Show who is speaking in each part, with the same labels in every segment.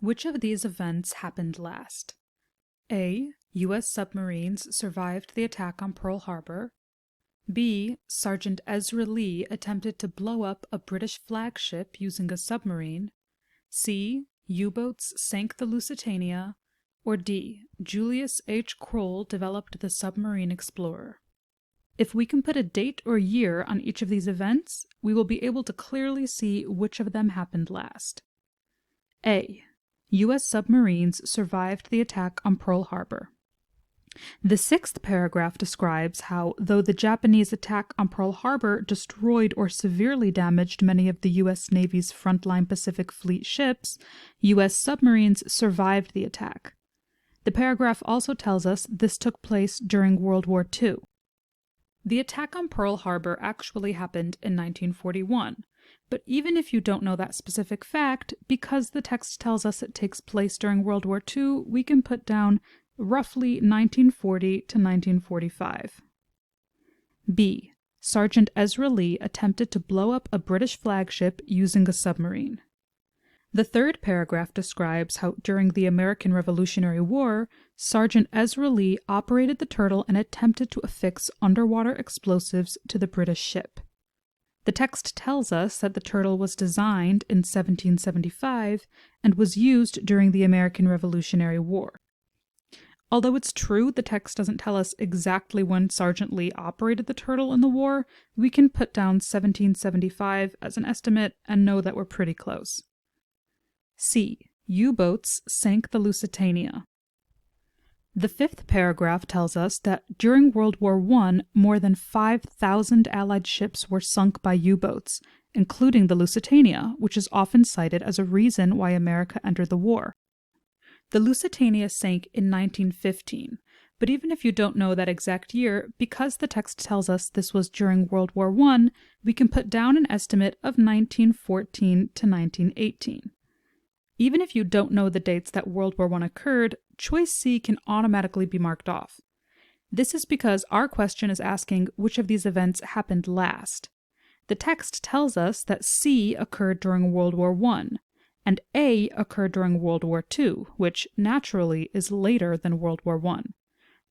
Speaker 1: Which of these events happened last? A. U.S. submarines survived the attack on Pearl Harbor. B. Sergeant Ezra Lee attempted to blow up a British flagship using a submarine. C. U-boats sank the Lusitania. Or D. Julius H. Kroll developed the Submarine Explorer. If we can put a date or year on each of these events, we will be able to clearly see which of them happened last. A. U.S. submarines survived the attack on Pearl Harbor. The sixth paragraph describes how, though the Japanese attack on Pearl Harbor destroyed or severely damaged many of the U.S. Navy's frontline Pacific Fleet ships, U.S. submarines survived the attack. The paragraph also tells us this took place during World War II. The attack on Pearl Harbor actually happened in 1941, but even if you don't know that specific fact, because the text tells us it takes place during World War II, we can put down roughly 1940 to 1945. B. Sergeant Ezra Lee attempted to blow up a British flagship using a submarine. The third paragraph describes how, during the American Revolutionary War, Sergeant Ezra Lee operated the Turtle and attempted to affix underwater explosives to the British ship. The text tells us that the Turtle was designed in 1775 and was used during the American Revolutionary War. Although it's true the text doesn't tell us exactly when Sergeant Lee operated the Turtle in the war, we can put down 1775 as an estimate and know that we're pretty close. C. U-boats sank the Lusitania. The fifth paragraph tells us that during World War I, more than 5,000 Allied ships were sunk by U-boats, including the Lusitania, which is often cited as a reason why America entered the war. The Lusitania sank in 1915, but even if you don't know that exact year, because the text tells us this was during World War I, we can put down an estimate of 1914 to 1918. Even if you don't know the dates that World War I occurred, choice C can automatically be marked off. This is because our question is asking which of these events happened last. The text tells us that C occurred during World War I, and A occurred during World War II, which, naturally, is later than World War I.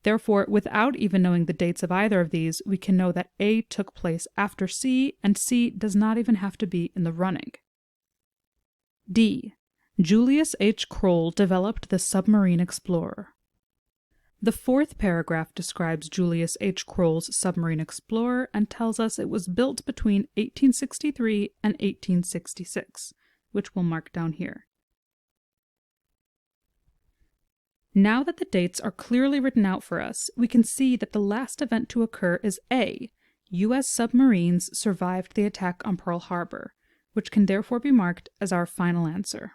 Speaker 1: Therefore, without even knowing the dates of either of these, we can know that A took place after C, and C does not even have to be in the running. D. Julius H. Kroll developed the Submarine Explorer. The fourth paragraph describes Julius H. Kroll's Submarine Explorer and tells us it was built between 1863 and 1866, which we'll mark down here. Now that the dates are clearly written out for us, we can see that the last event to occur is A. U.S. submarines survived the attack on Pearl Harbor, which can therefore be marked as our final answer.